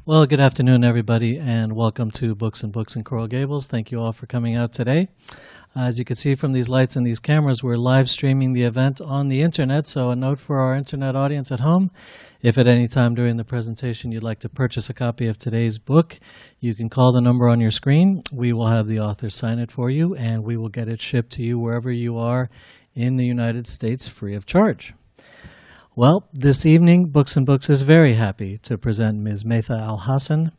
Well, good afternoon, everybody, and welcome to Books and Books in Coral Gables. Thank you all for coming out today. As you can see from these lights and these cameras, we're live streaming the event on the internet, so a note for our internet audience at home. If at any time during the presentation you'd like to purchase a copy of today's book, you can call the number on your screen. We will have the author sign it for you, and we will get it shipped to you wherever you are in the United States free of charge. Well, this evening, Books and Books is very happy to present Ms. Maytha Alhassan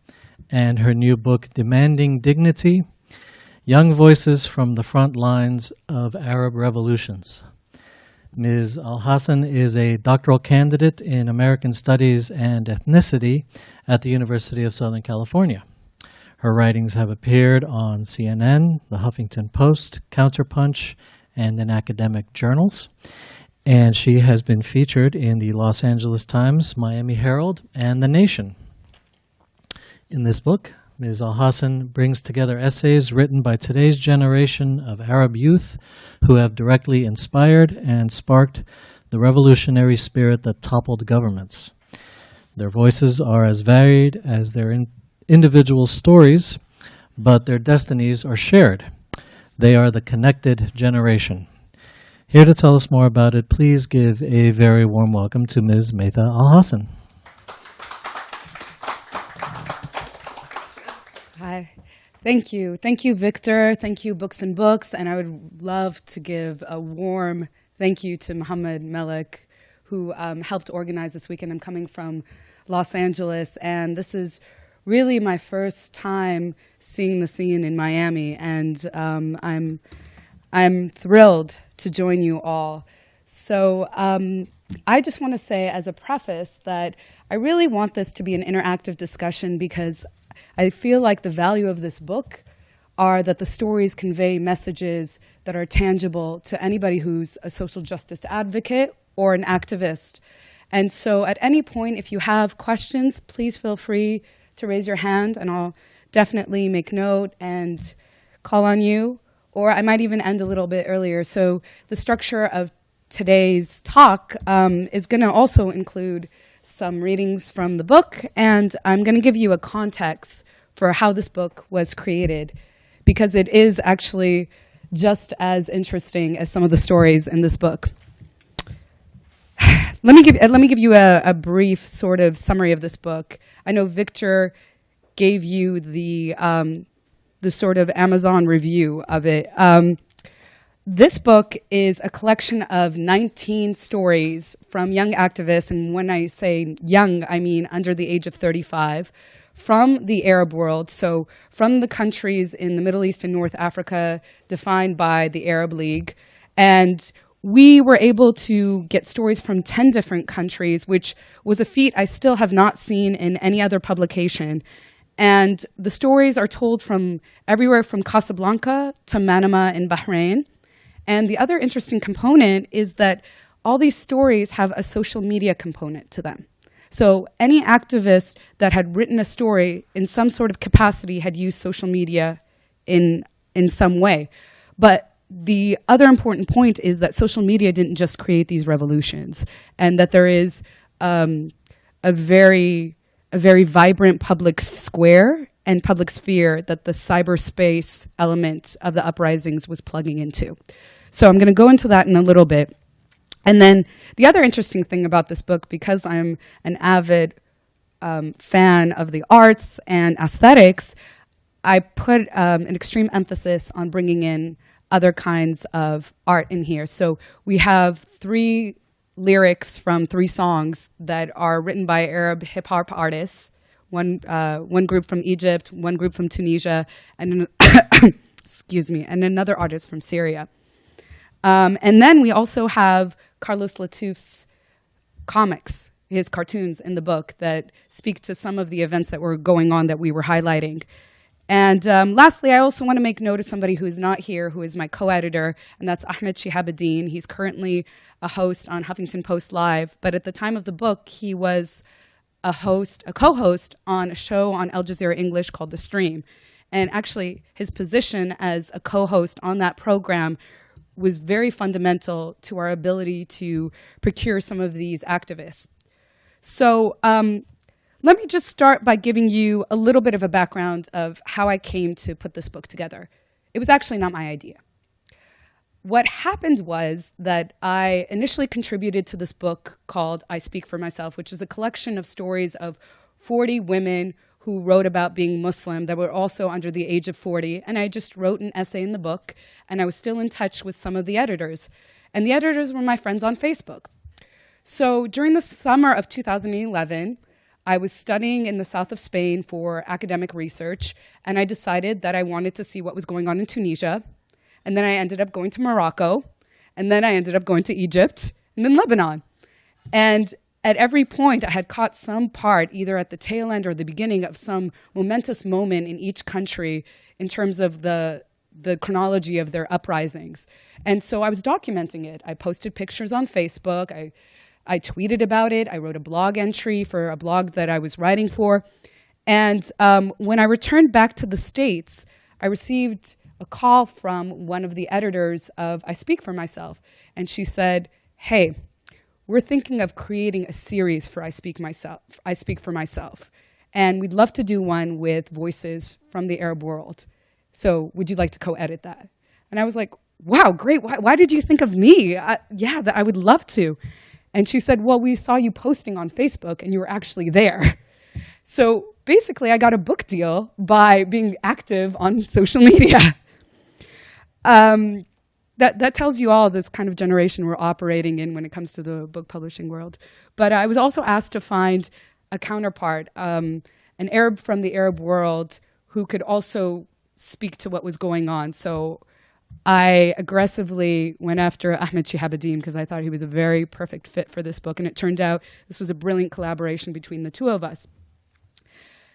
and her new book, Demanding Dignity, Young Voices from the Front Lines of Arab Revolutions. Ms. Alhassan is a doctoral candidate in American Studies and Ethnicity at the University of Southern California. Her writings have appeared on CNN, The Huffington Post, Counterpunch, and in academic journals. And she has been featured in the Los Angeles Times, Miami Herald, and The Nation. In this book, Ms. Alhassan brings together essays written by today's generation of Arab youth who have directly inspired and sparked the revolutionary spirit that toppled governments. Their voices are as varied as their individual stories, but their destinies are shared. They are the connected generation. Here to tell us more about it, please give a very warm welcome to Ms. Maytha Alhassan. Hi. Thank you. Thank you, Victor. Thank you, Books and Books. And I would love to give a warm thank you to Mohammed Melik, who helped organize this weekend. I'm coming from Los Angeles, and this is really my first time seeing the scene in Miami, and I'm thrilled to join you all. So I just want to say as a preface that I really want this to be an interactive discussion because I feel like the value of this book are that the stories convey messages that are tangible to anybody who's a social justice advocate or an activist. And so at any point, if you have questions, please feel free to raise your hand, and I'll definitely make note and call on you. Or I might even end a little bit earlier. So the structure of today's talk is going to also include some readings from the book, and I'm going to give you a context for how this book was created, because it is actually just as interesting as some of the stories in this book. Let me give you a brief sort of summary of this book. I know Victor gave you the sort of Amazon review of it. This book is a collection of 19 stories from young activists, and when I say young, I mean under the age of 35, from the Arab world, so from the countries in the Middle East and North Africa defined by the Arab League. And we were able to get stories from 10 different countries, which was a feat I still have not seen in any other publication. And the stories are told from everywhere from Casablanca to Manama in Bahrain. And the other interesting component is that all these stories have a social media component to them. So any activist that had written a story in some sort of capacity had used social media in some way. But the other important point is that social media didn't just create these revolutions, and that there is a very vibrant public square and public sphere that the cyberspace element of the uprisings was plugging into. So I'm going to go into that in a little bit. And then the other interesting thing about this book, because I'm an avid fan of the arts and aesthetics, I put an extreme emphasis on bringing in other kinds of art in here. So we have 3 lyrics from 3 songs that are written by Arab hip-hop artists, one group from Egypt, one group from Tunisia, and excuse me, and another artist from Syria. And then we also have Carlos Latouf's comics, his cartoons in the book that speak to some of the events that were going on that we were highlighting. And lastly, I also want to make note of somebody who is not here, who is my co-editor, and that's Ahmed Shihabuddin. He's currently a host on Huffington Post Live, but at the time of the book, he was a co-host on a show on Al Jazeera English called The Stream. And actually, his position as a co-host on that program was very fundamental to our ability to procure some of these activists. So let me just start by giving you a little bit of a background of how I came to put this book together. It was actually not my idea. What happened was that I initially contributed to this book called I Speak for Myself, which is a collection of stories of 40 women who wrote about being Muslim that were also under the age of 40. And I just wrote an essay in the book, and I was still in touch with some of the editors. And the editors were my friends on Facebook. So during the summer of 2011, I was studying in the south of Spain for academic research, and I decided that I wanted to see what was going on in Tunisia. And then I ended up going to Morocco, and then I ended up going to Egypt, and then Lebanon. And at every point, I had caught some part, either at the tail end or the beginning of some momentous moment in each country in terms of the chronology of their uprisings. And so I was documenting it. I posted pictures on Facebook. I tweeted about it. I wrote a blog entry for a blog that I was writing for. And when I returned back to the States, I received a call from one of the editors of I Speak for Myself. And she said, hey, we're thinking of creating a series for I Speak for Myself. And we'd love to do one with voices from the Arab world. So would you like to co-edit that? And I was like, wow, great. Why did you think of me? Yeah, I would love to. And she said, well, we saw you posting on Facebook and you were actually there. So basically, I got a book deal by being active on social media. That tells you all this kind of generation we're operating in when it comes to the book publishing world. But I was also asked to find a counterpart, an Arab from the Arab world who could also speak to what was going on. So I aggressively went after Ahmed Shihabuddin because I thought he was a very perfect fit for this book. And it turned out this was a brilliant collaboration between the two of us.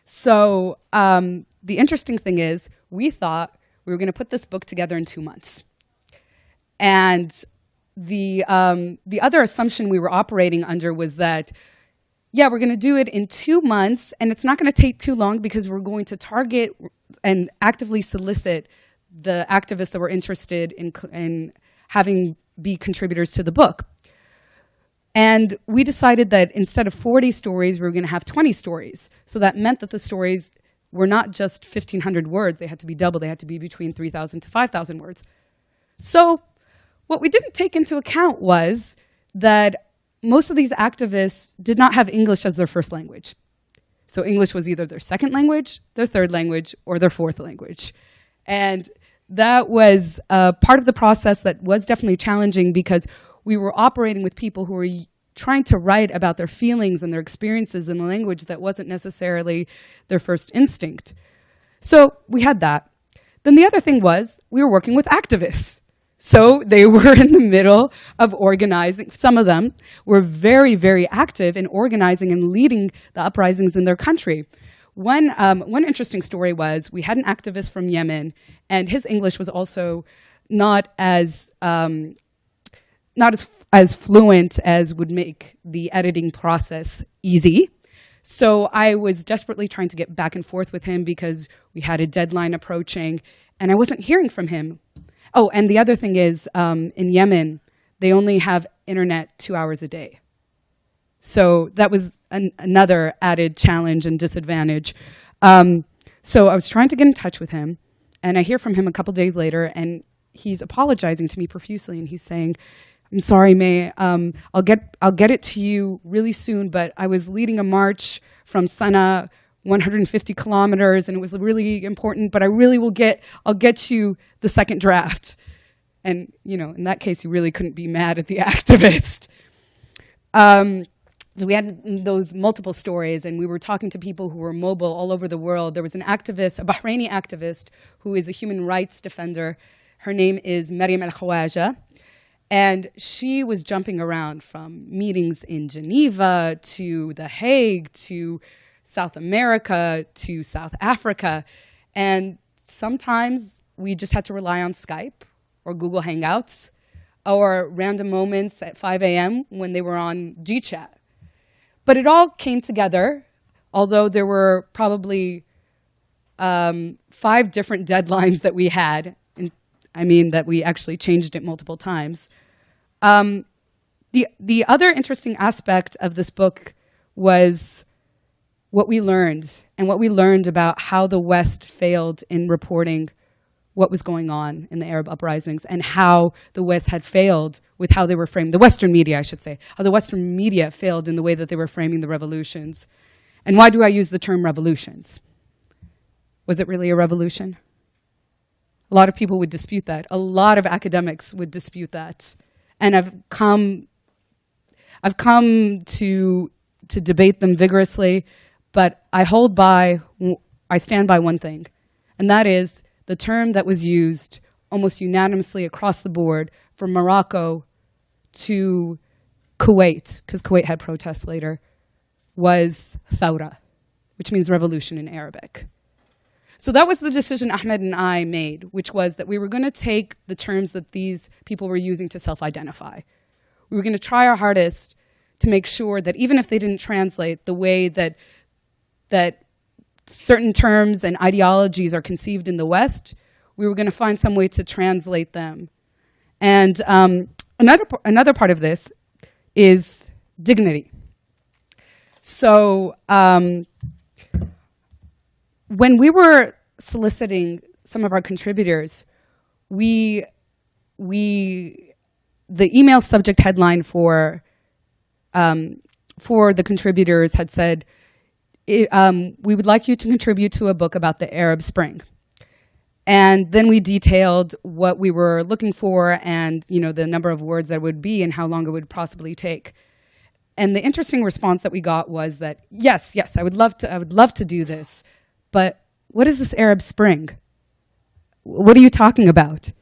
So the interesting thing is we thought we were going to put this book together in 2 months. And the other assumption we were operating under was that, yeah, we're going to do it in 2 months, and it's not going to take too long because we're going to target and actively solicit the activists that were interested in having be contributors to the book. And we decided that instead of 40 stories, we were going to have 20 stories. So that meant that the stories were not just 1,500 words. They had to be double. They had to be between 3,000 to 5,000 words. So what we didn't take into account was that most of these activists did not have English as their first language. So English was either their second language, their third language, or their fourth language. And that was part of the process that was definitely challenging because we were operating with people who were trying to write about their feelings and their experiences in a language that wasn't necessarily their first instinct. So we had that. Then the other thing was we were working with activists. So they were in the middle of organizing. Some of them were very, very active in organizing and leading the uprisings in their country. One interesting story was we had an activist from Yemen, and his English was also not as fluent as would make the editing process easy. So I was desperately trying to get back and forth with him because we had a deadline approaching, and I wasn't hearing from him. Oh, and the other thing is, in Yemen, they only have internet 2 hours a day. So that was another added challenge and disadvantage. So I was trying to get in touch with him, and I hear from him a couple days later, and he's apologizing to me profusely, and he's saying, "I'm sorry, May. I'll get it to you really soon, but I was leading a march from Sana'a, 150 kilometers, and it was really important, but I'll get you the second draft." And, in that case, you really couldn't be mad at the activist. So we had those multiple stories, and we were talking to people who were mobile all over the world. There was an activist, a Bahraini activist, who is a human rights defender. Her name is Mariam Khawaja. And she was jumping around from meetings in Geneva to The Hague to South America to South Africa. And sometimes we just had to rely on Skype or Google Hangouts or random moments at 5 a.m. when they were on GChat. But it all came together, although there were probably 5 different deadlines that we had. That we actually changed it multiple times. The other interesting aspect of this book was what we learned, and what we learned about how the West failed in reporting what was going on in the Arab uprisings, and how the West had failed with how they were framed, the Western media, I should say, how the Western media failed in the way that they were framing the revolutions. And why do I use the term revolutions? Was it really a revolution? A lot of people would dispute that. A lot of academics would dispute that. And I've come to debate them vigorously, but I stand by one thing, and that is the term that was used almost unanimously across the board from Morocco to Kuwait, because Kuwait had protests later, was thawra, which means revolution in Arabic. So that was the decision Ahmed and I made, which was that we were going to take the terms that these people were using to self-identify. We were going to try our hardest to make sure that even if they didn't translate the way that certain terms and ideologies are conceived in the West, we were going to find some way to translate them. And another part of this is dignity. So when we were soliciting some of our contributors, the email subject headline for the contributors had said, we would like you to contribute to a book about the Arab Spring. And then we detailed what we were looking for and, the number of words that would be and how long it would possibly take. And the interesting response that we got was that, yes, I would love to do this, but what is this Arab Spring? What are you talking about?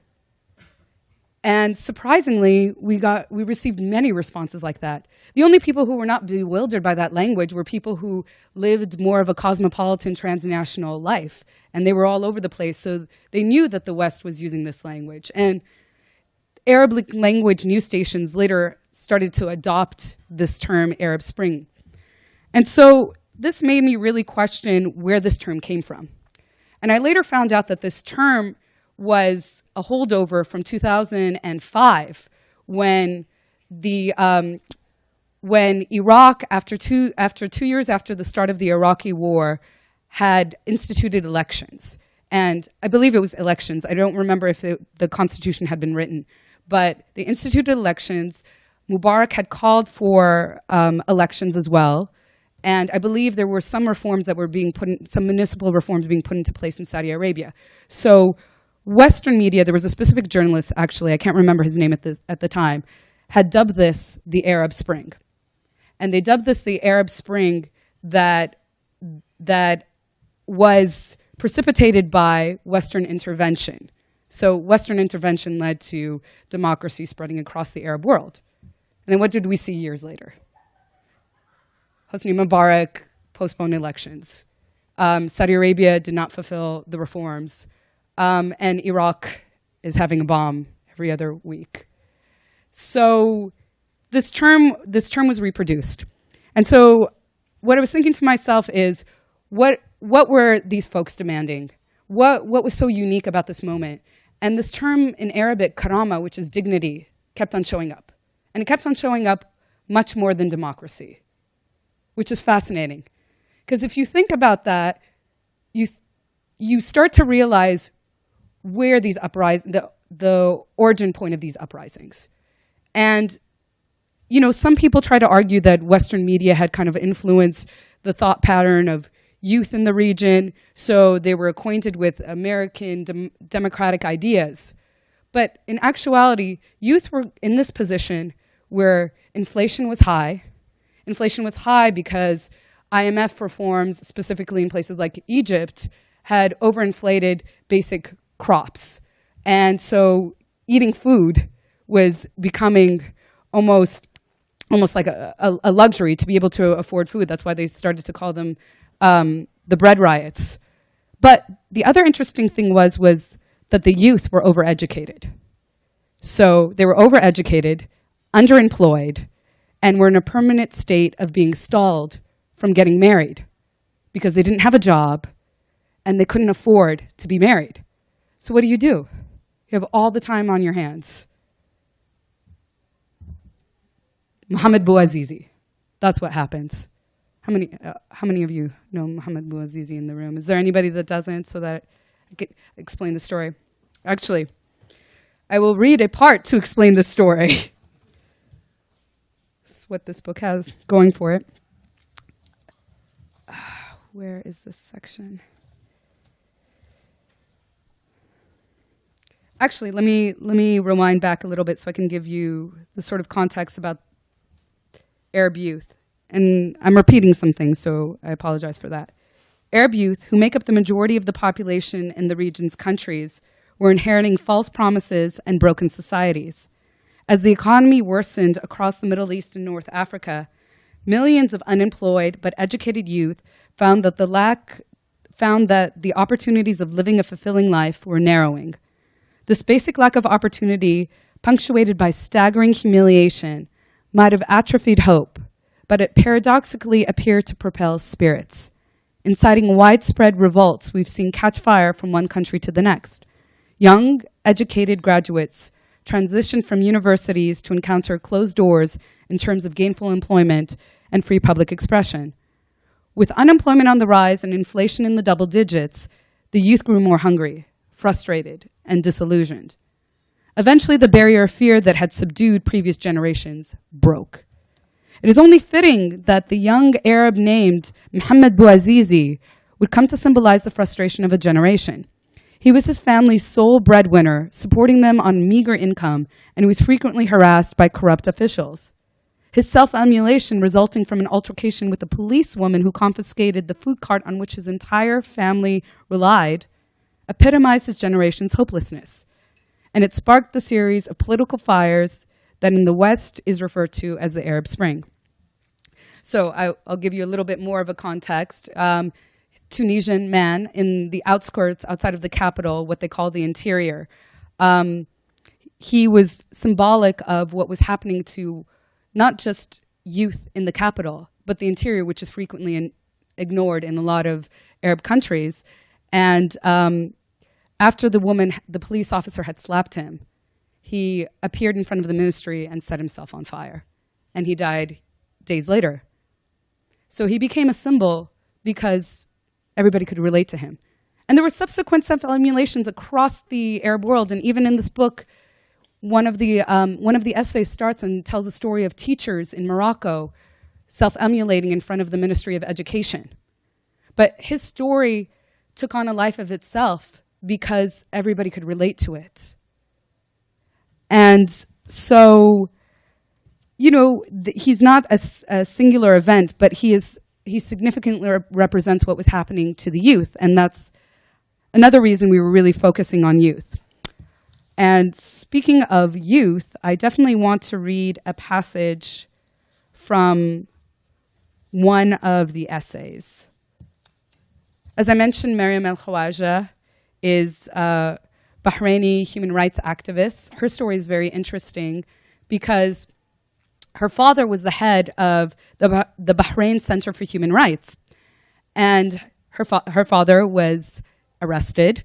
And surprisingly, we received many responses like that. The only people who were not bewildered by that language were people who lived more of a cosmopolitan transnational life, and they were all over the place, so they knew that the West was using this language. And Arabic language news stations later started to adopt this term Arab Spring. And so this made me really question where this term came from. And I later found out that this term was a holdover from 2005 when Iraq, after two years after the start of the Iraqi war, had instituted elections. And I believe it was elections. I don't remember if the constitution had been written, but they instituted elections. Mubarak had called for elections as well. And I believe there were some reforms that were some municipal reforms being put into place in Saudi Arabia. So Western media, there was a specific journalist, actually, I can't remember his name at the time, had dubbed this the Arab Spring. And they dubbed this the Arab Spring that was precipitated by Western intervention. So Western intervention led to democracy spreading across the Arab world. And then what did we see years later? Hosni Mubarak postponed elections. Saudi Arabia did not fulfill the reforms. And Iraq is having a bomb every other week. So this term was reproduced. And so what I was thinking to myself is, what were these folks demanding? What was so unique about this moment? And this term in Arabic, karama, which is dignity, kept on showing up. And it kept on showing up much more than democracy, which is fascinating. Because if you think about that, you start to realize where these uprisings, the origin point of these uprisings. And, some people try to argue that Western media had kind of influenced the thought pattern of youth in the region, so they were acquainted with American democratic ideas. But in actuality, youth were in this position where inflation was high. Inflation was high because IMF reforms, specifically in places like Egypt, had overinflated basic crops. And so eating food was becoming almost like a luxury to be able to afford food. That's why they started to call them the bread riots. But the other interesting thing was that the youth were overeducated. So they were overeducated, underemployed, and were in a permanent state of being stalled from getting married because they didn't have a job and they couldn't afford to be married. So what do? You have all the time on your hands. Mohammed Bouazizi, that's what happens. How many of you know Mohammed Bouazizi in the room? Is there anybody that doesn't, so that I could explain the story? Actually, I will read a part to explain the story. This is what this book has going for it. Where is this section? Actually, let me rewind back a little bit so I can give you the sort of context about Arab youth. And I'm repeating some things, so I apologize for that. Arab youth, who make up the majority of the population in the region's countries, were inheriting false promises and broken societies. As the economy worsened across the Middle East and North Africa, millions of unemployed but educated youth found that the opportunities of living a fulfilling life were narrowing. This basic lack of opportunity, punctuated by staggering humiliation, might have atrophied hope, but it paradoxically appeared to propel spirits. Inciting widespread revolts we've seen catch fire from one country to the next. Young, educated graduates transitioned from universities to encounter closed doors in terms of gainful employment and free public expression. With unemployment on the rise and inflation in the double digits, the youth grew more hungry, frustrated, and disillusioned. Eventually, the barrier of fear that had subdued previous generations broke. It is only fitting that the young Arab named Mohammed Bouazizi would come to symbolize the frustration of a generation. He was his family's sole breadwinner, supporting them on meager income, and he was frequently harassed by corrupt officials. His self-emulation resulting from an altercation with a policewoman who confiscated the food cart on which his entire family relied epitomized his generation's hopelessness. And it sparked the series of political fires that in the West is referred to as the Arab Spring. So I'll give you a little bit more of a context. Tunisian man in the outskirts outside of the capital, what they call the interior. He was symbolic of what was happening to not just youth in the capital, but the interior, which is frequently ignored in a lot of Arab countries. And after the police officer had slapped him, he appeared in front of the ministry and set himself on fire. And he died days later. So he became a symbol because everybody could relate to him. And there were subsequent self-emulations across the Arab world. And even in this book, one of the essays starts and tells a story of teachers in Morocco self-emulating in front of the Ministry of Education. But his story took on a life of itself because everybody could relate to it. And so, you know, he's not a singular event, but he significantly represents what was happening to the youth. And that's another reason we were really focusing on youth. And speaking of youth, I definitely want to read a passage from one of the essays. As I mentioned, Mariam Khawaja is a Bahraini human rights activist. Her story is very interesting because her father was the head of the Bahrain Center for Human Rights. And her father was arrested,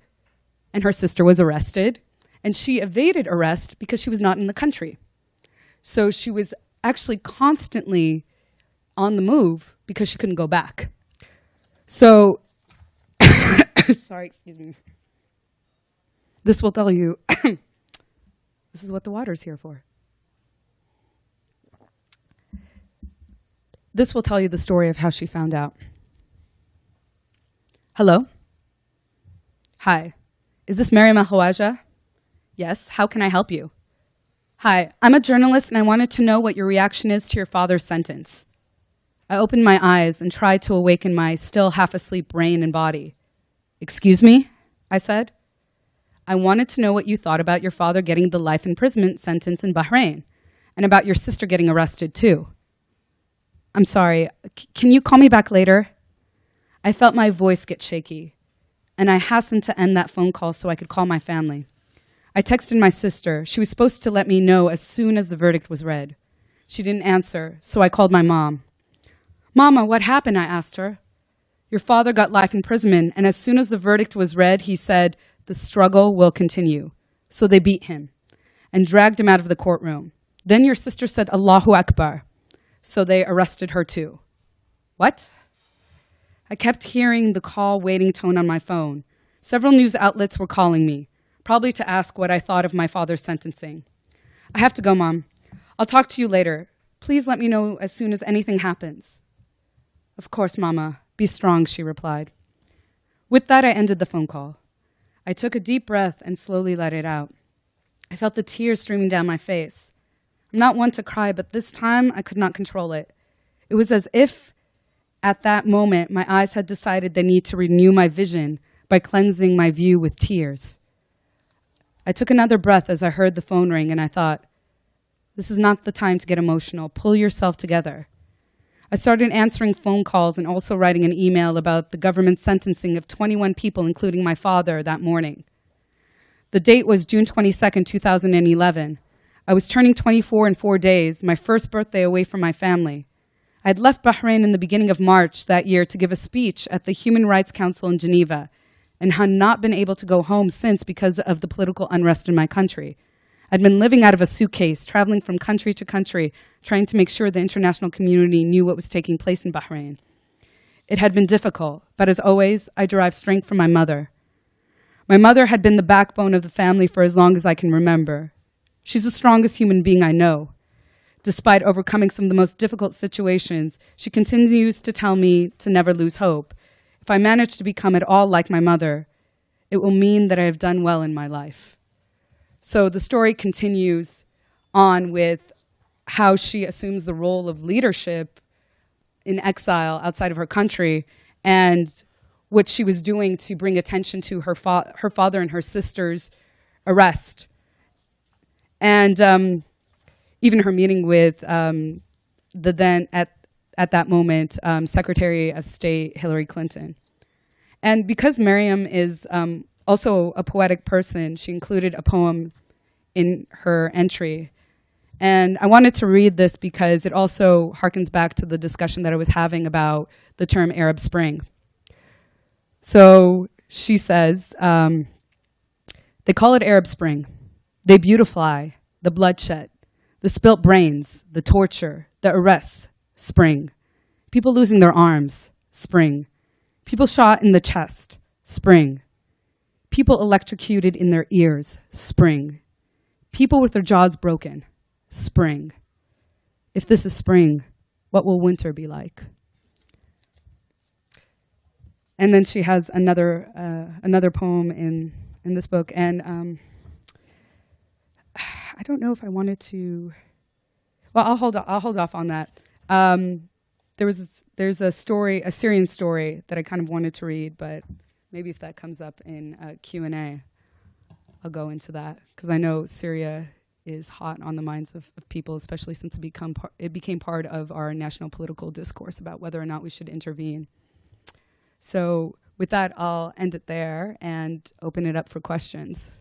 and her sister was arrested. And she evaded arrest because she was not in the country. So she was actually constantly on the move because she couldn't go back. So, sorry, excuse me. This will tell you, this is what the water's here for. This will tell you the story of how she found out. Hello? Hi. Is this Mariam Khawaja? Yes, how can I help you? Hi, I'm a journalist and I wanted to know what your reaction is to your father's sentence. I opened my eyes and tried to awaken my still half-asleep brain and body. Excuse me? I said. I wanted to know what you thought about your father getting the life imprisonment sentence in Bahrain and about your sister getting arrested too. I'm sorry, can you call me back later? I felt my voice get shaky, and I hastened to end that phone call so I could call my family. I texted my sister. She was supposed to let me know as soon as the verdict was read. She didn't answer, so I called my mom. Mama, what happened? I asked her. Your father got life imprisonment, and as soon as the verdict was read, he said, the struggle will continue. So they beat him and dragged him out of the courtroom. Then your sister said, Allahu Akbar. So they arrested her too. What? I kept hearing the call waiting tone on my phone. Several news outlets were calling me, probably to ask what I thought of my father's sentencing. I have to go, Mom. I'll talk to you later. Please let me know as soon as anything happens. Of course, Mama. Be strong, she replied. With that, I ended the phone call. I took a deep breath and slowly let it out. I felt the tears streaming down my face. I'm not one to cry, but this time I could not control it. It was as if, at that moment, my eyes had decided they need to renew my vision by cleansing my view with tears. I took another breath as I heard the phone ring, and I thought, this is not the time to get emotional. Pull yourself together. I started answering phone calls and also writing an email about the government's sentencing of 21 people, including my father, that morning. The date was June 22nd, 2011. I was turning 24 in 4 days, my first birthday away from my family. I had left Bahrain in the beginning of March that year to give a speech at the Human Rights Council in Geneva and had not been able to go home since because of the political unrest in my country. I'd been living out of a suitcase, traveling from country to country, trying to make sure the international community knew what was taking place in Bahrain. It had been difficult, but as always, I derived strength from my mother. My mother had been the backbone of the family for as long as I can remember. She's the strongest human being I know. Despite overcoming some of the most difficult situations, she continues to tell me to never lose hope. If I manage to become at all like my mother, it will mean that I have done well in my life. So the story continues on with how she assumes the role of leadership in exile outside of her country and what she was doing to bring attention to her father and her sister's arrest. And even her meeting with the then, at that moment, Secretary of State Hillary Clinton. And because Mariam is also a poetic person, she included a poem in her entry. And I wanted to read this because it also harkens back to the discussion that I was having about the term Arab Spring. So she says, they call it Arab Spring. They beautify the bloodshed, the spilt brains, the torture, the arrests, spring. People losing their arms, spring. People shot in the chest, spring. People electrocuted in their ears, spring. People with their jaws broken, spring. If this is spring, what will winter be like? And then she has another poem in this book, and I don't know if I wanted to. Well, I'll hold off on that. There's a story, a Syrian story that I kind of wanted to read, but maybe if that comes up in Q&A, I'll go into that because I know Syria is hot on the minds of people, especially since it became part of our national political discourse about whether or not we should intervene. So with that, I'll end it there and open it up for questions.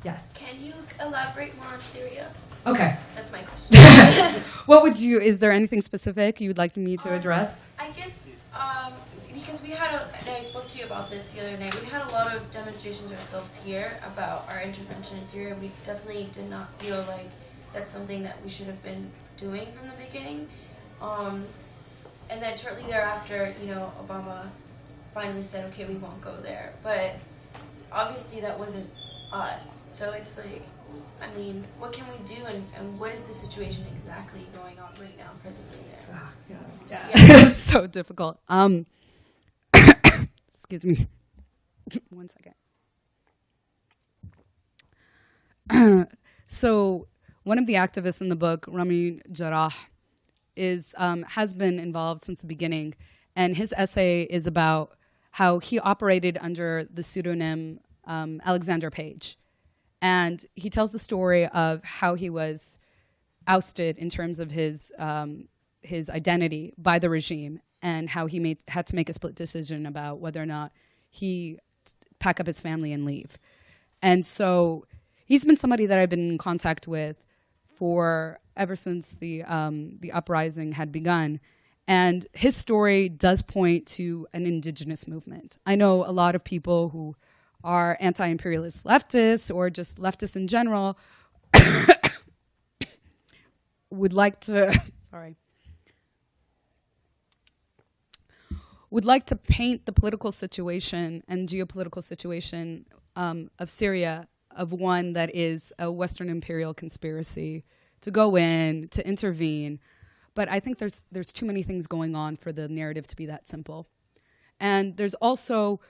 Yes. Can you elaborate more on Syria? Okay. That's my question. Is there anything specific you would like me to address? I guess, because and I spoke to you about this the other night, we had a lot of demonstrations ourselves here about our intervention in Syria. We definitely did not feel like that's something that we should have been doing from the beginning. And then shortly thereafter, Obama finally said, okay, we won't go there. But obviously that wasn't us. So it's like, I mean, what can we do and what is the situation exactly going on right now, presently there? Yeah. It's so difficult. Excuse me. 1 second. So one of the activists in the book, Rami Jarrah, has been involved since the beginning, and his essay is about how he operated under the pseudonym Alexander Page. And he tells the story of how he was ousted in terms of his identity by the regime and how he had to make a split decision about whether or not he pack up his family and leave. And so he's been somebody that I've been in contact with for ever since the uprising had begun. And his story does point to an indigenous movement. I know a lot of people who are anti-imperialist leftists or just leftists in general would like to, would like to paint the political situation and geopolitical situation of Syria of one that is a Western imperial conspiracy to go in, to intervene. But I think there's too many things going on for the narrative to be that simple. And there's also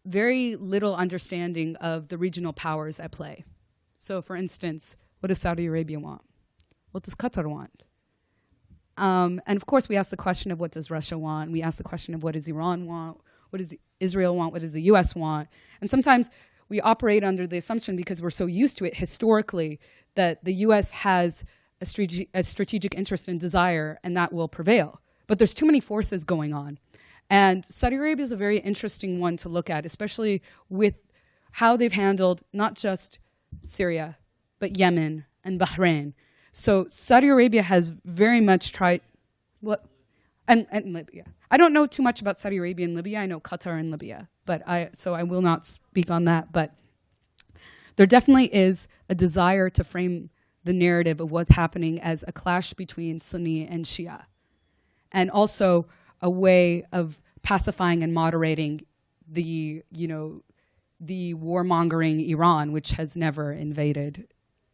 very little understanding of the regional powers at play. So for instance, what does Saudi Arabia want? What does Qatar want? And of course, we ask the question of what does Russia want? We ask the question of what does Iran want? What does Israel want? What does the US want? And sometimes we operate under the assumption, because we're so used to it historically, that the US has a strategic interest and desire, and that will prevail. But there's too many forces going on. And Saudi Arabia is a very interesting one to look at, especially with how they've handled not just Syria, but Yemen and Bahrain. So Saudi Arabia has very much tried, and Libya. I don't know too much about Saudi Arabia and Libya. I know Qatar and Libya, so I will not speak on that. But there definitely is a desire to frame the narrative of what's happening as a clash between Sunni and Shia, and also a way of pacifying and moderating the warmongering Iran, which has never invaded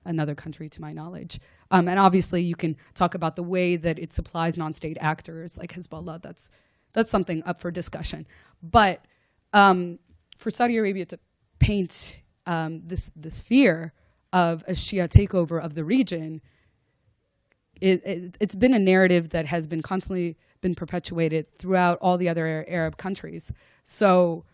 another country to my knowledge. And obviously you can talk about the way that it supplies non-state actors like Hezbollah. That's something up for discussion. But for Saudi Arabia to paint this fear of a Shia takeover of the region, it's been a narrative that has been constantly been perpetuated throughout all the other Arab countries. So,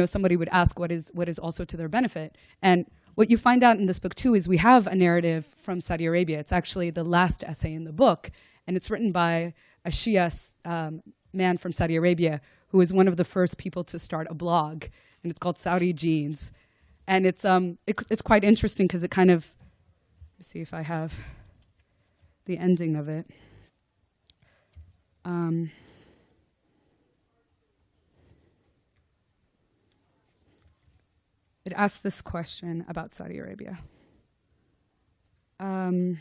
somebody would ask what is also to their benefit. And what you find out in this book too is we have a narrative from Saudi Arabia. It's actually the last essay in the book, and it's written by a Shia man from Saudi Arabia who was one of the first people to start a blog, and it's called Saudi Genes. And it's quite interesting because it kind of, let me see if I have the ending of it. It asks this question about Saudi Arabia. So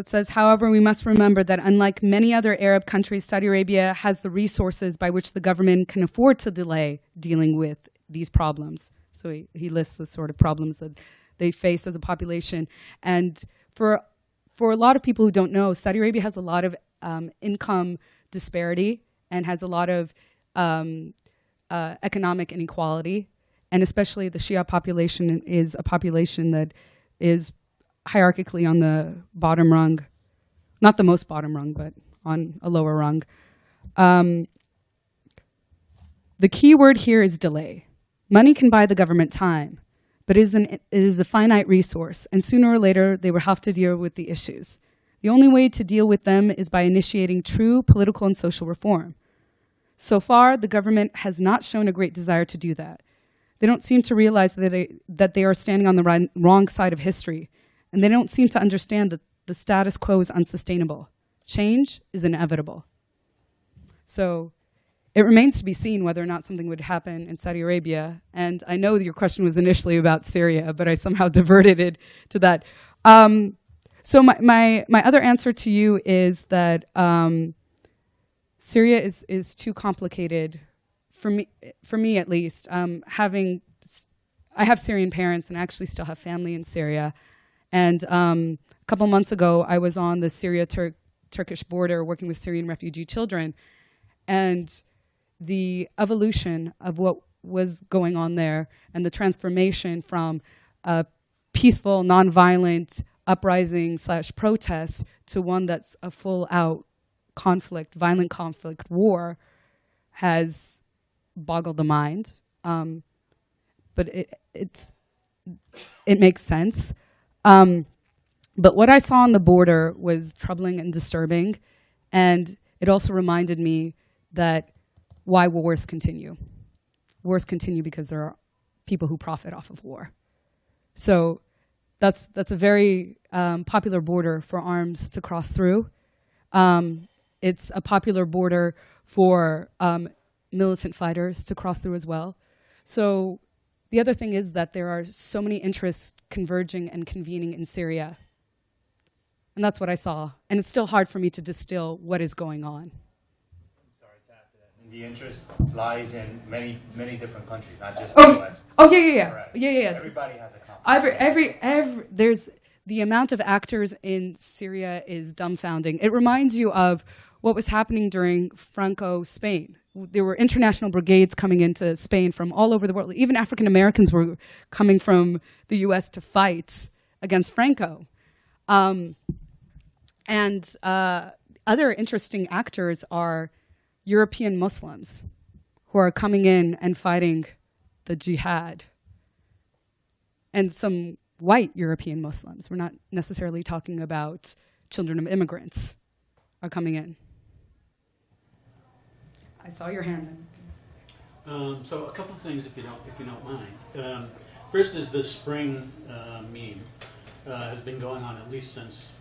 it says, however, we must remember that unlike many other Arab countries, Saudi Arabia has the resources by which the government can afford to delay dealing with these problems. So he lists the sort of problems that they face as a population. And for a lot of people who don't know, Saudi Arabia has a lot of income disparity and has a lot of economic inequality. And especially the Shia population is a population that is hierarchically on the bottom rung, not the most bottom rung, but on a lower rung. The key word here is delay. Money can buy the government time, but it is a finite resource, and sooner or later they will have to deal with the issues. The only way to deal with them is by initiating true political and social reform. So far, the government has not shown a great desire to do that. They don't seem to realize that they are standing on the wrong side of history, and they don't seem to understand that the status quo is unsustainable. Change is inevitable. So it remains to be seen whether or not something would happen in Saudi Arabia. And I know that your question was initially about Syria, but I somehow diverted it to that. So my other answer to you is that Syria is too complicated for me at least. I have Syrian parents and I actually still have family in Syria. And a couple months ago, I was on the Syria-Turkish border working with Syrian refugee children. And the evolution of what was going on there and the transformation from a peaceful, nonviolent uprising / protest to one that's a full-out conflict, violent conflict, war, has boggled the mind. But it makes sense. But what I saw on the border was troubling and disturbing, and it also reminded me that why wars continue. Wars continue because there are people who profit off of war. So that's a very popular border for arms to cross through. It's a popular border for militant fighters to cross through as well. So the other thing is that there are so many interests converging and convening in Syria. And that's what I saw. And it's still hard for me to distill what is going on. I'm sorry to add to that. And the interest lies in many, many different countries, not just the US. Oh, yeah. Correct. Yeah. Everybody has a conflict. There's the amount of actors in Syria is dumbfounding. It reminds you of what was happening during Franco Spain. There were international brigades coming into Spain from all over the world. Even African Americans were coming from the US to fight against Franco. And other interesting actors are European Muslims who are coming in and fighting the jihad. And some white European Muslims, we're not necessarily talking about children of immigrants, are coming in. I saw your hand. So a couple of things, if you don't mind. First is the spring meme has been going on at least since,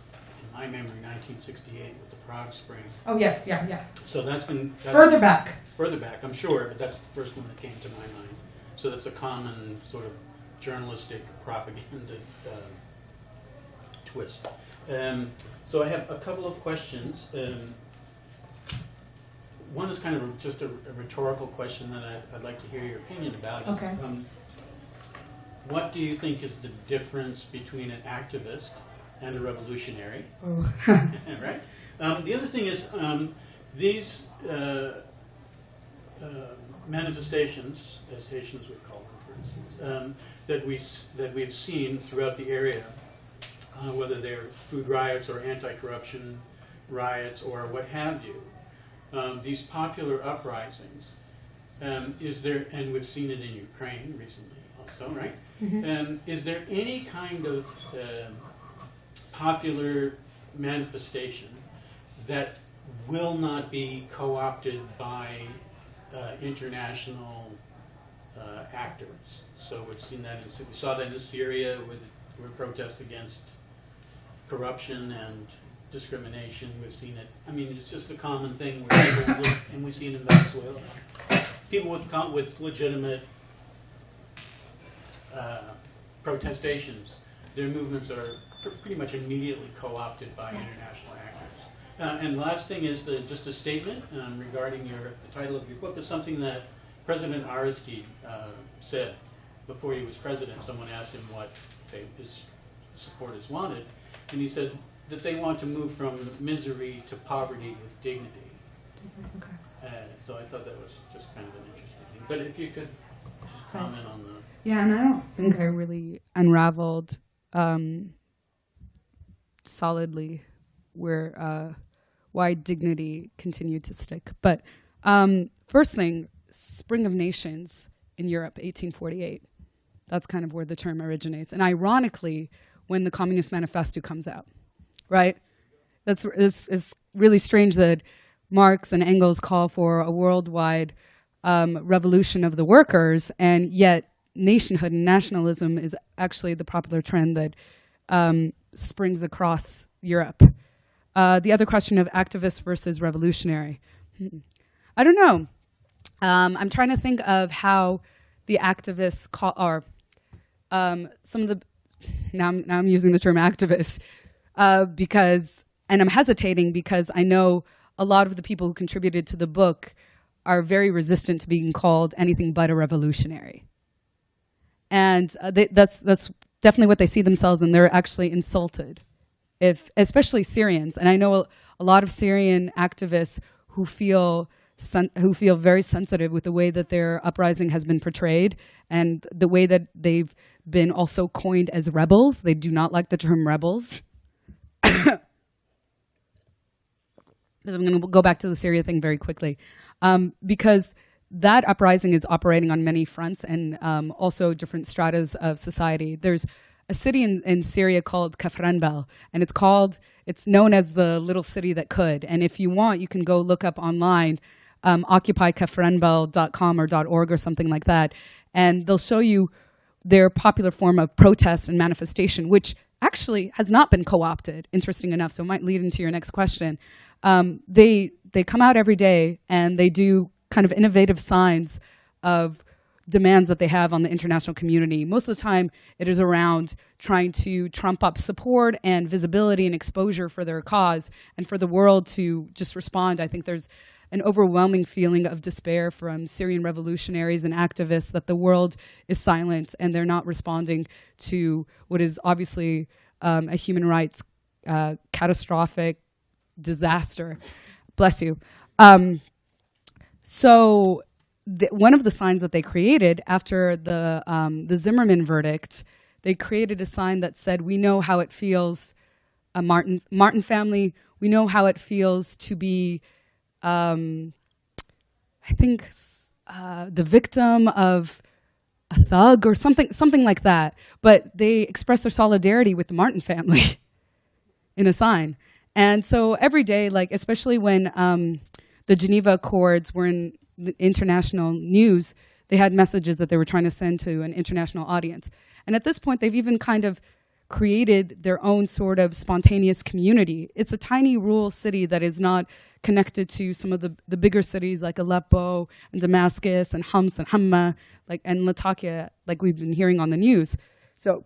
in my memory, 1968 with the Prague Spring. Oh yes, yeah. So that's Further back. Further back, I'm sure, but that's the first one that came to my mind. So that's a common sort of journalistic propaganda twist. So I have a couple of questions. One is kind of just a rhetorical question that I'd like to hear your opinion about. Okay. What do you think is the difference between an activist and a revolutionary? Oh. Right? The other thing is these manifestations, as Haitians would call them, for instance, that we've seen throughout the area, whether they're food riots or anti-corruption riots or what have you, these popular uprisings, is there, and we've seen it in Ukraine recently also, right? Mm-hmm. Is there any kind of popular manifestation that will not be co-opted by international actors? So we've seen that, we saw that in Syria with protests against corruption and discrimination. We've seen it. I mean, it's just a common thing where people look, and we see it in Venezuela. People with legitimate protestations, their movements are pretty much immediately co-opted by international actors. And the last thing is just a statement regarding the title of your book is something that President Aristide said before he was president. Someone asked him what his supporters wanted, and he said that they want to move from misery to poverty with dignity. Okay. So I thought that was just kind of an interesting thing. But if you could just comment on the... Yeah, and I don't think I really unraveled solidly why dignity continued to stick. But first thing, Spring of Nations in Europe, 1848. That's kind of where the term originates. And ironically, when the Communist Manifesto comes out, right? It's really strange that Marx and Engels call for a worldwide revolution of the workers, and yet nationhood and nationalism is actually the popular trend that springs across Europe. The other question of activist versus revolutionary. I don't know. I'm trying to think of how the activists call, or some of the, now I'm using the term activist, because, and I'm hesitating because I know a lot of the people who contributed to the book are very resistant to being called anything but a revolutionary. And that's definitely what they see themselves, and they're actually insulted, especially Syrians. And I know a lot of Syrian activists who feel very sensitive with the way that their uprising has been portrayed and the way that they've been also coined as rebels. They do not like the term rebels. I'm going to go back to the Syria thing very quickly, because that uprising is operating on many fronts and also different stratas of society. There's a city in Syria called Kafranbel, and it's known as the little city that could. And if you want, you can go look up online, occupykafranbel.com or .org or something like that, and they'll show you their popular form of protest and manifestation, which actually has not been co-opted, interesting enough, so it might lead into your next question. They come out every day and they do kind of innovative signs of demands that they have on the international community. Most of the time, it is around trying to trump up support and visibility and exposure for their cause, and for the world to just respond. I think there's an overwhelming feeling of despair from Syrian revolutionaries and activists that the world is silent and they're not responding to what is obviously a human rights catastrophic disaster. Bless you. So one of the signs that they created after the Zimmerman verdict, they created a sign that said, "We know how it feels, Martin family. We know how it feels to be, I think, the victim of a thug or something like that." But they expressed their solidarity with the Martin family in a sign. And so every day, like especially when the Geneva Accords were in the international news, they had messages that they were trying to send to an international audience. And at this point, they've even kind of created their own sort of spontaneous community. It's a tiny rural city that is not connected to some of the bigger cities like Aleppo and Damascus and Homs and Hamma, like, and Latakia, like we've been hearing on the news. So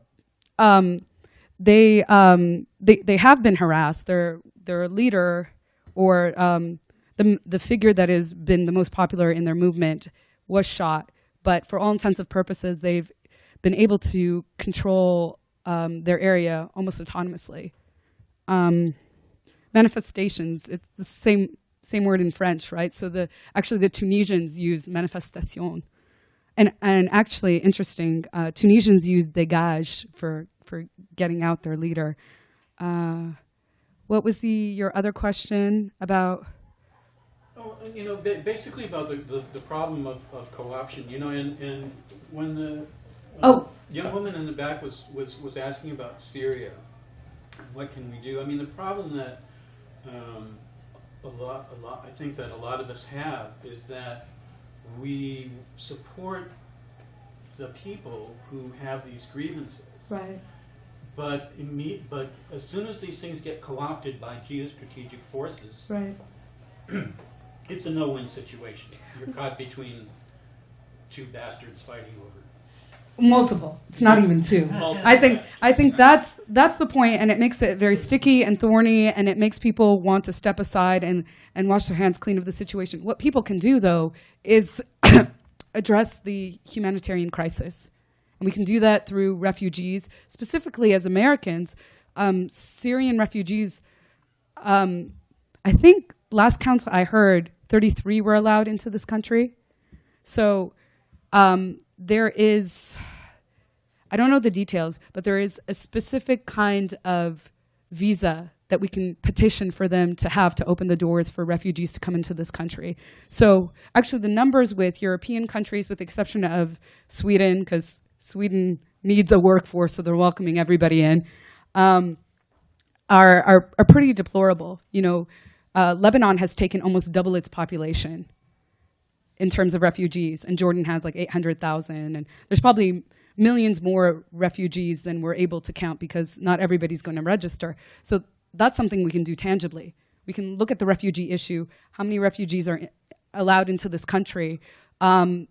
they have been harassed. Their leader, or the figure that has been the most popular in their movement, was shot. But for all intents and purposes, they've been able to control their area almost autonomously. Manifestations, it's the same word in French, right? So actually the Tunisians use manifestation. And actually, interesting, Tunisians use dégage for getting out their leader. What was your other question about? Oh, basically about the problem of co-option. And when the young woman in the back was asking about Syria, what can we do? I mean, the problem that I think that a lot of us have is that we support the people who have these grievances. Right. But as soon as these things get co-opted by geostrategic forces, right, it's a no-win situation. You're caught between two bastards fighting over. Multiple. It's not even two. I think that's the point, and it makes it very sticky and thorny, and it makes people want to step aside and wash their hands clean of the situation. What people can do, though, is address the humanitarian crisis. And we can do that through refugees, specifically as Americans. Syrian refugees, I think last count I heard, 33 were allowed into this country. So there is, I don't know the details, but there is a specific kind of visa that we can petition for them to have to open the doors for refugees to come into this country. So actually the numbers with European countries, with the exception of Sweden, because Sweden needs a workforce, so they're welcoming everybody in, are pretty deplorable. Lebanon has taken almost double its population in terms of refugees, and Jordan has like 800,000, and there's probably millions more refugees than we're able to count because not everybody's going to register. So that's something we can do tangibly. We can look at the refugee issue, how many refugees are allowed into this country. The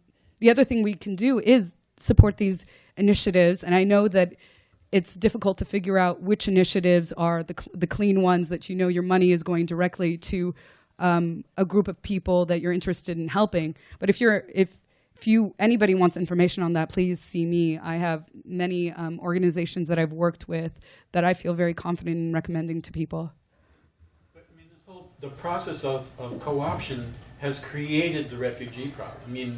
other thing we can do is support these initiatives, and I know that it's difficult to figure out which initiatives are the clean ones that your money is going directly to a group of people that you're interested in helping. But if anybody wants information on that, please see me. I have many organizations that I've worked with that I feel very confident in recommending to people. But I mean, the process of co-option has created the refugee problem. I mean,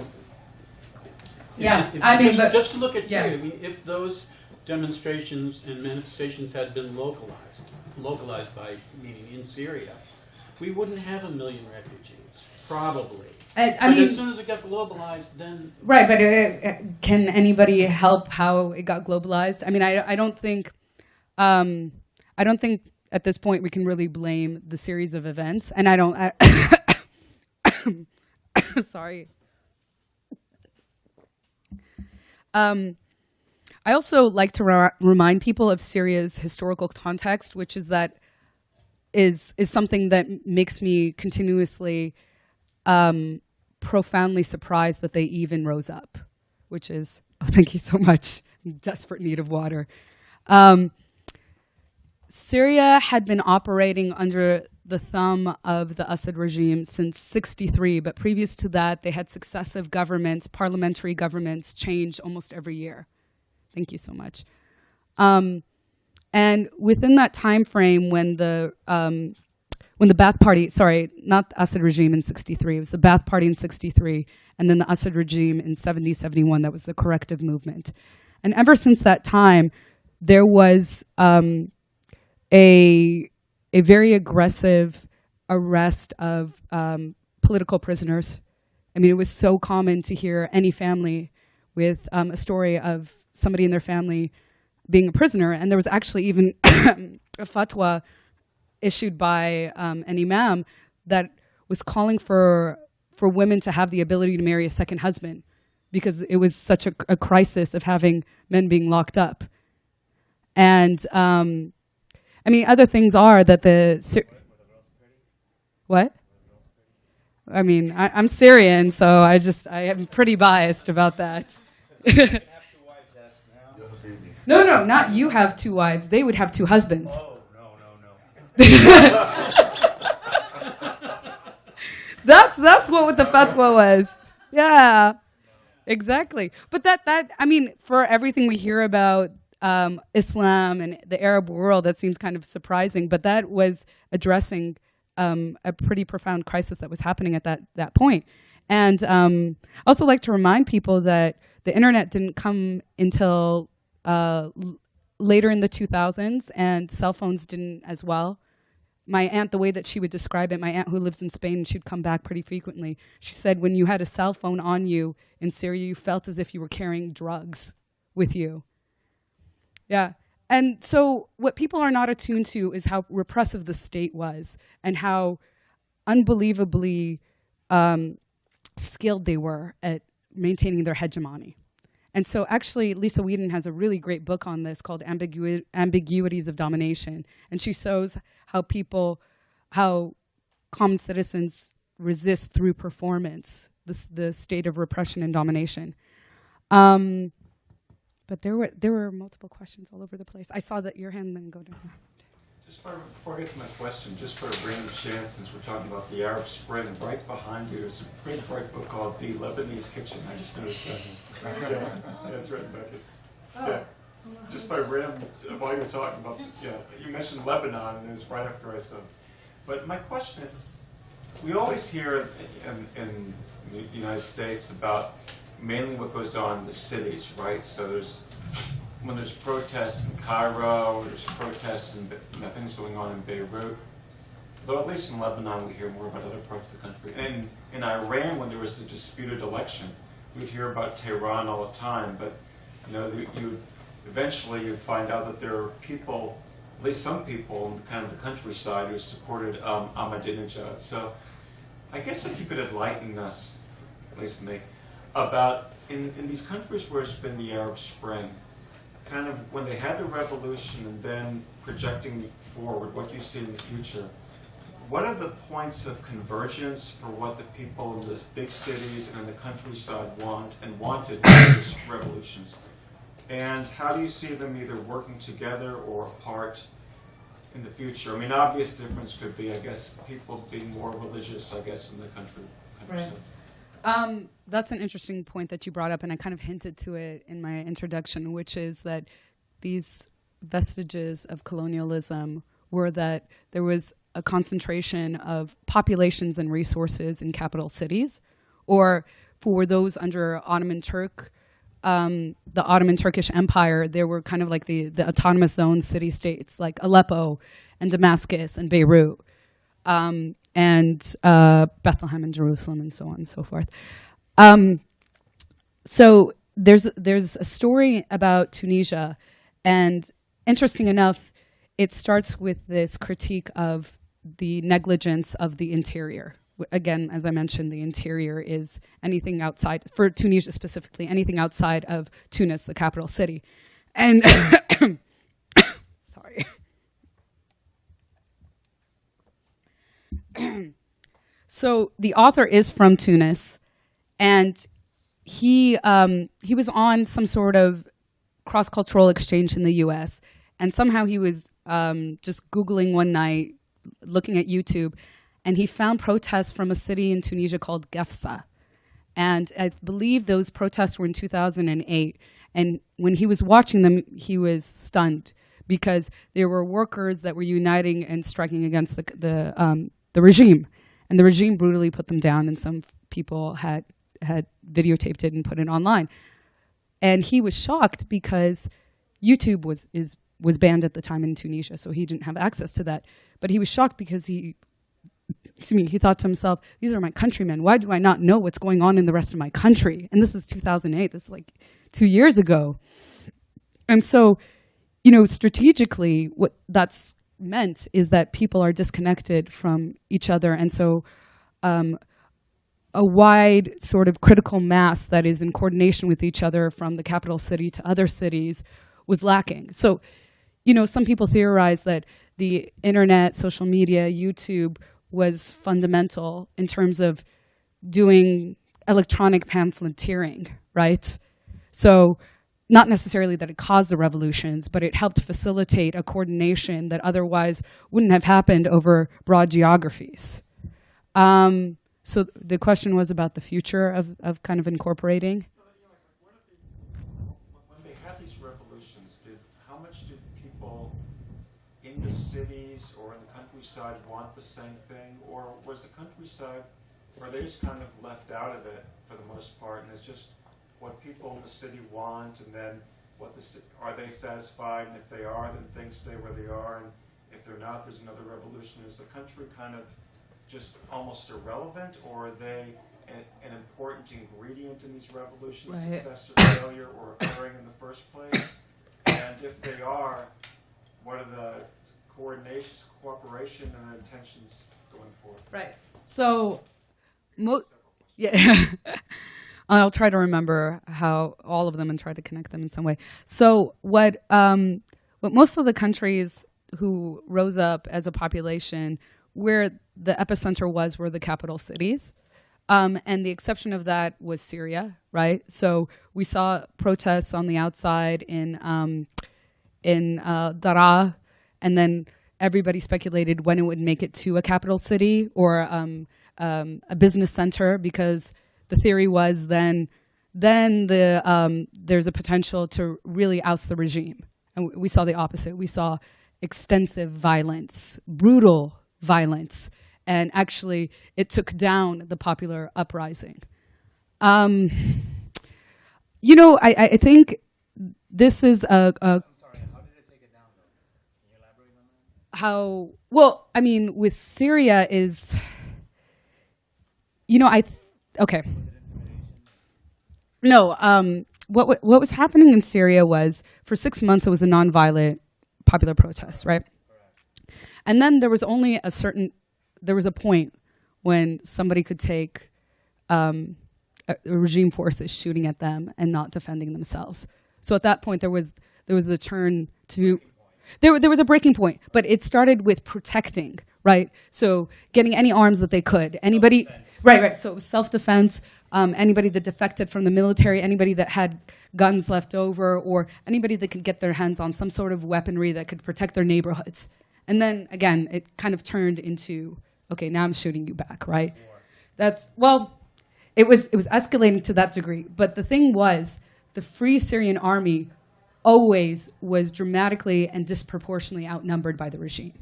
just to look at Syria, I mean, if those demonstrations and manifestations had been localized by meaning in Syria, we wouldn't have 1 million refugees, probably. I mean, as soon as it got globalized, then... Right, but can anybody help how it got globalized? I mean, I don't think at this point we can really blame the series of events, and I don't... sorry. I also like to remind people of Syria's historical context, which is something that makes me continuously profoundly surprised that they even rose up, which is, oh, thank you so much. I'm in desperate need of water. Syria had been operating under the thumb of the Assad regime since '63, but previous to that, they had successive governments, parliamentary governments, change almost every year. Thank you so much. And within that time frame, when the Ba'ath Party, sorry, not the Assad regime in '63, it was the Ba'ath Party in '63, and then the Assad regime in '70, '71, that was the corrective movement. And ever since that time, there was a very aggressive arrest of political prisoners. I mean, it was so common to hear any family with a story of somebody in their family being a prisoner. And there was actually even a fatwa issued by an imam that was calling for women to have the ability to marry a second husband because it was such a crisis of having men being locked up. And I mean, other things are that what? I mean, I'm Syrian, so I am pretty biased about that. No, not you have two wives. They would have two husbands. Oh, no. That's what the fatwa was. Yeah, exactly. But that I mean, for everything we hear about Islam and the Arab world, that seems kind of surprising. But that was addressing a pretty profound crisis that was happening at that point. And I also like to remind people that the internet didn't come until later in the 2000s, and cell phones didn't as well. My aunt, the way that she would describe it, my aunt who lives in Spain, and she'd come back pretty frequently, she said when you had a cell phone on you in Syria, you felt as if you were carrying drugs with you. Yeah. And so what people are not attuned to is how repressive the state was and how unbelievably skilled they were at maintaining their hegemony. And so actually, Lisa Whedon has a really great book on this called Ambiguities of Domination. And she shows how common citizens resist through performance, the state of repression and domination. But there were multiple questions all over the place. I saw that your hand then go down. Before I get to my question, just for a random chance, since we're talking about the Arab Spring, right behind you is a pretty bright book called The Lebanese Kitchen. I just noticed that. Yeah, it's right back here. Oh. Yeah. Just by random, while you're talking about, you mentioned Lebanon, and it was right after I said. But my question is, we always hear in the United States about mainly what goes on in the cities, right? So when there's protests in Cairo, there's protests and things going on in Beirut. Though at least in Lebanon, we hear more about other parts of the country. And in Iran, when there was the disputed election, we'd hear about Tehran all the time. But eventually you'd find out that there are people, at least some people in kind of the countryside, who supported Ahmadinejad. So I guess if you could enlighten us, at least me, about in these countries where it's been the Arab Spring, kind of when they had the revolution and then projecting forward, what you see in the future, what are the points of convergence for what the people in the big cities and in the countryside want and wanted in these revolutions? And how do you see them either working together or apart in the future? I mean, obvious difference could be, I guess, people being more religious, I guess, in the countryside. Right. That's an interesting point that you brought up, and I kind of hinted to it in my introduction, which is that these vestiges of colonialism were that there was a concentration of populations and resources in capital cities, or for those under Ottoman the Ottoman Turkish Empire, there were kind of like the autonomous zone city-states like Aleppo and Damascus and Beirut. And Bethlehem and Jerusalem and so on and so forth. So there's a story about Tunisia, and interesting enough, it starts with this critique of the negligence of the interior. Again, as I mentioned, the interior is anything outside, for Tunisia specifically, anything outside of Tunis, the capital city. And sorry. So the author is from Tunis, and he was on some sort of cross-cultural exchange in the U.S., and somehow he was just Googling one night, looking at YouTube, and he found protests from a city in Tunisia called Gefsa. And I believe those protests were in 2008. And when he was watching them, he was stunned because there were workers that were uniting and striking against the regime. And the regime brutally put them down, and some people had videotaped it and put it online. And he was shocked because YouTube was banned at the time in Tunisia, so he didn't have access to that. But he was shocked because he thought to himself, these are my countrymen. Why do I not know what's going on in the rest of my country? And this is 2008. This is like 2 years ago. And so, strategically, what that's meant is that people are disconnected from each other. And so a wide sort of critical mass that is in coordination with each other from the capital city to other cities was lacking. So, some people theorize that the internet, social media, YouTube was fundamental in terms of doing electronic pamphleteering, right? So not necessarily that it caused the revolutions, but it helped facilitate a coordination that otherwise wouldn't have happened over broad geographies. So the question was about the future of kind of incorporating. When they had these revolutions, how much did people in the cities or in the countryside want the same thing, or was the countryside, or they just kind of left out of it for the most part, and it's just what people in the city want, and then are they satisfied, and if they are, then things stay where they are, and if they're not, there's another revolution. Is the country kind of just almost irrelevant, or are they an important ingredient in these revolutions, right, success or failure, or occurring in the first place? And if they are, what are the cooperation and intentions going forward? Right. So, yeah. I'll try to remember how all of them and try to connect them in some way. So what most of the countries who rose up as a population, where the epicenter were the capital cities. And the exception of that was Syria, right? So we saw protests on the outside in Daraa, and then everybody speculated when it would make it to a capital city or a business center, because the theory was then there's a potential to really oust the regime. And we saw the opposite. We saw extensive violence, brutal violence, and actually it took down the popular uprising. I think this is I'm sorry, how did it take it down, though? Can you elaborate on that? Well, I mean, with Syria is, okay. No, what was happening in Syria was, for 6 months, it was a nonviolent popular protest, right? And then there was only there was a point when somebody could take regime forces shooting at them and not defending themselves. So at that point, there was the turn to, there was a breaking point, but it started with protecting, right? So getting any arms that they could. Anybody, right. So it was self-defense. Anybody that defected from the military, anybody that had guns left over, or anybody that could get their hands on some sort of weaponry that could protect their neighborhoods. And then again, it kind of turned into, okay, now I'm shooting you back, right? It was escalating to that degree. But the thing was, the Free Syrian Army always was dramatically and disproportionately outnumbered by the regime.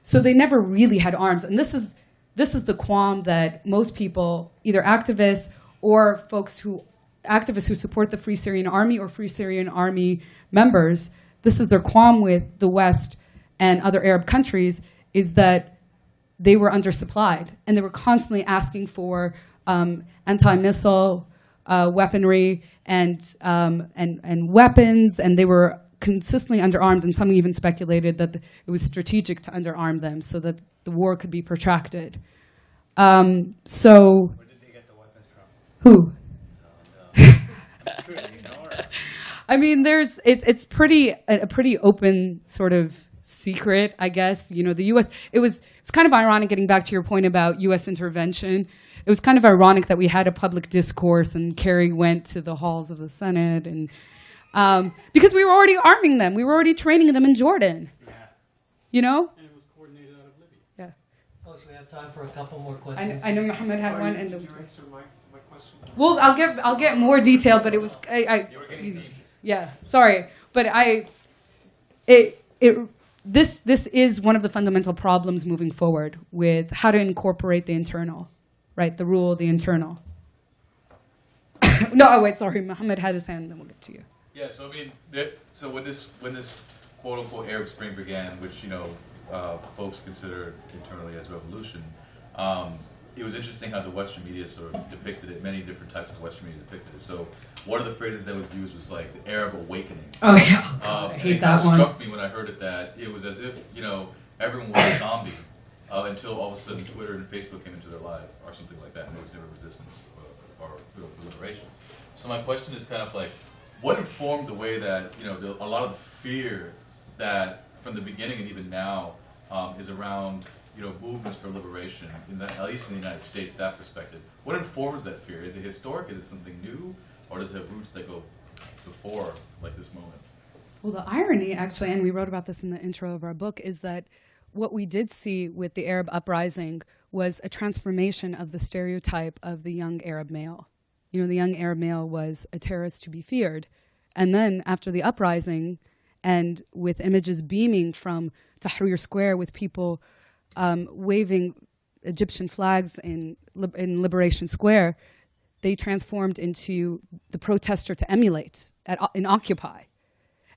So they never really had arms. And this is the qualm that most people, either activists or activists who support the Free Syrian Army or Free Syrian Army members, this is their qualm with the West and other Arab countries, is that they were undersupplied, and they were constantly asking for anti-missile weaponry and weapons, and they were consistently underarmed, and some even speculated that it was strategic to underarm them so that the war could be protracted. Where did they get the weapons from? Who? I'm just curious, or? I mean, it's a pretty open sort of secret, I guess. You know, the U.S. It's kind of ironic, getting back to your point about U.S. intervention. It was kind of ironic that we had a public discourse and Kerry went to the halls of the Senate, and because we were already arming them, we were already training them in Jordan. Yeah. You know? And it was coordinated out of Libya. Yeah. Folks, we have time for a couple more questions. I know Mohammed had one, and Did you answer my question? well, I'll get more detail, but it was You were getting deep. yeah. Sorry, but this is one of the fundamental problems moving forward with how to incorporate the internal, right? The rule, the internal. No, oh wait, sorry. Mohammed had his hand, then we'll get to you. Yeah, so I mean, so when this quote unquote Arab Spring began, which folks consider internally as revolution, it was interesting how the Western media sort of depicted it. Many different types of Western media depicted it. So one of the phrases that was used was like the Arab awakening. Oh yeah, I And hate it that one. struck me when I heard it that it was as if everyone was a zombie until all of a sudden Twitter and Facebook came into their life or something like that, and there was never resistance or liberation. So my question is kind of like, what informed the way that a lot of the fear that from the beginning and even now is around movements for liberation, at least in the United States, that perspective. What informs that fear? Is it historic? Is it something new? Or does it have roots that go before, like this moment? Well, the irony, actually, and we wrote about this in the intro of our book, is that what we did see with the Arab uprising was a transformation of the stereotype of the young Arab male. You know, the young Arab male was a terrorist to be feared. And then after the uprising, and with images beaming from Tahrir Square with people waving Egyptian flags in Liberation Square, they transformed into the protester to emulate in Occupy.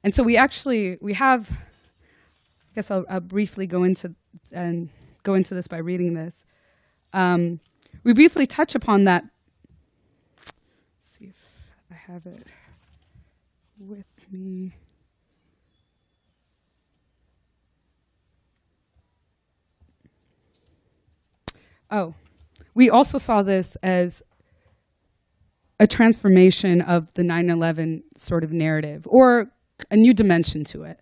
And so we have, I guess I'll briefly go into this by reading this. We briefly touch upon that. Let's see if I have it with me. Oh, we also saw this as a transformation of the 9/11 sort of narrative, or a new dimension to it.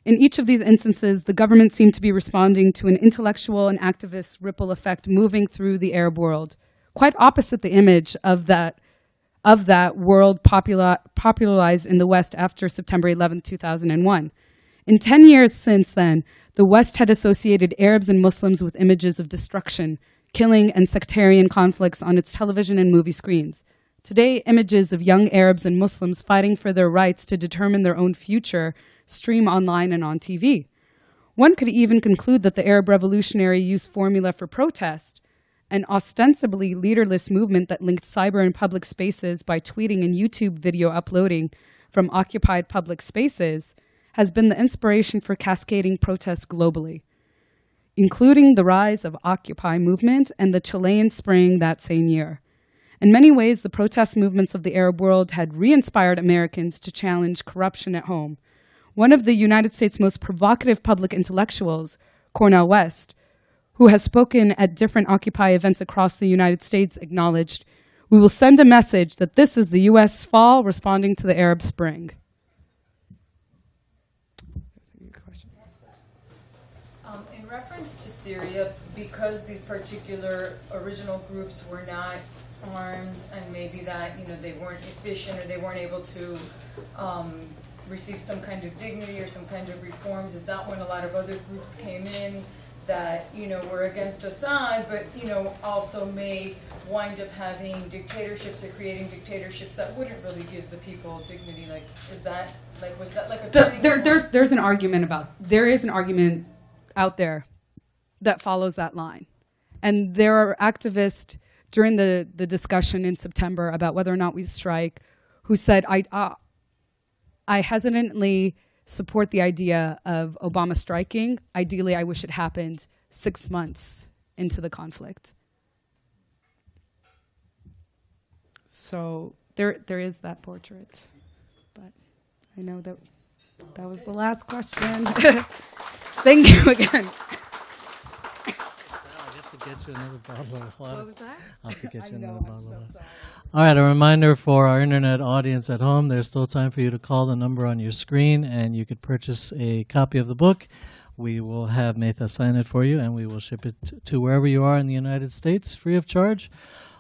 In each of these instances, the government seemed to be responding to an intellectual and activist ripple effect moving through the Arab world, quite opposite the image of that world popularized in the West after September 11, 2001. In 10 years since then, the West had associated Arabs and Muslims with images of destruction, killing, and sectarian conflicts on its television and movie screens. Today, images of young Arabs and Muslims fighting for their rights to determine their own future stream online and on TV. One could even conclude that the Arab Revolutionary used formula for protest, an ostensibly leaderless movement that linked cyber and public spaces by tweeting and YouTube video uploading from occupied public spaces, has been the inspiration for cascading protests globally, including the rise of Occupy movement and the Chilean Spring that same year. In many ways, the protest movements of the Arab world had re-inspired Americans to challenge corruption at home. One of the United States' most provocative public intellectuals, Cornel West, who has spoken at different Occupy events across the United States, acknowledged, "We will send a message that this is the U.S. fall responding to the Arab Spring." In reference to Syria, because these particular original groups were not armed, and maybe that they weren't efficient or they weren't able to receive some kind of dignity or some kind of reforms, is that when a lot of other groups came in that were against Assad, but also may wind up having dictatorships or creating dictatorships that wouldn't really give the people dignity? Was that like a turning point? There is an argument out there that follows that line, and there are activists during the discussion in September about whether or not we strike who said, I hesitantly support the idea of Obama striking. Ideally, I wish it happened 6 months into the conflict. So there is that portrait. But I know that was the last question. Thank you again. I'll have to get you another bottle of water. What was that? I'll have to get you I know, another I'm bottle of so water. sorry. All right, a reminder for our internet audience at home, there's still time for you to call the number on your screen and you could purchase a copy of the book. We will have Maytha sign it for you and we will ship it to wherever you are in the United States free of charge.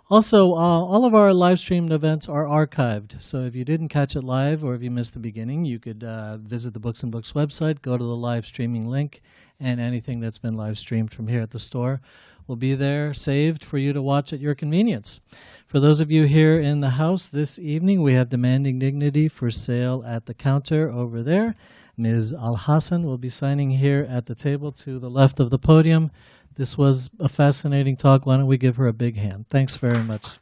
Also, all of our live streamed events are archived. So if you didn't catch it live or if you missed the beginning, you could visit the Books and Books website, go to the live streaming link, and anything that's been live streamed from here at the store will be there saved for you to watch at your convenience. For those of you here in the house this evening, we have Demanding Dignity for sale at the counter over there. Ms. Alhassan will be signing here at the table to the left of the podium. This was a fascinating talk. Why don't we give her a big hand? Thanks very much.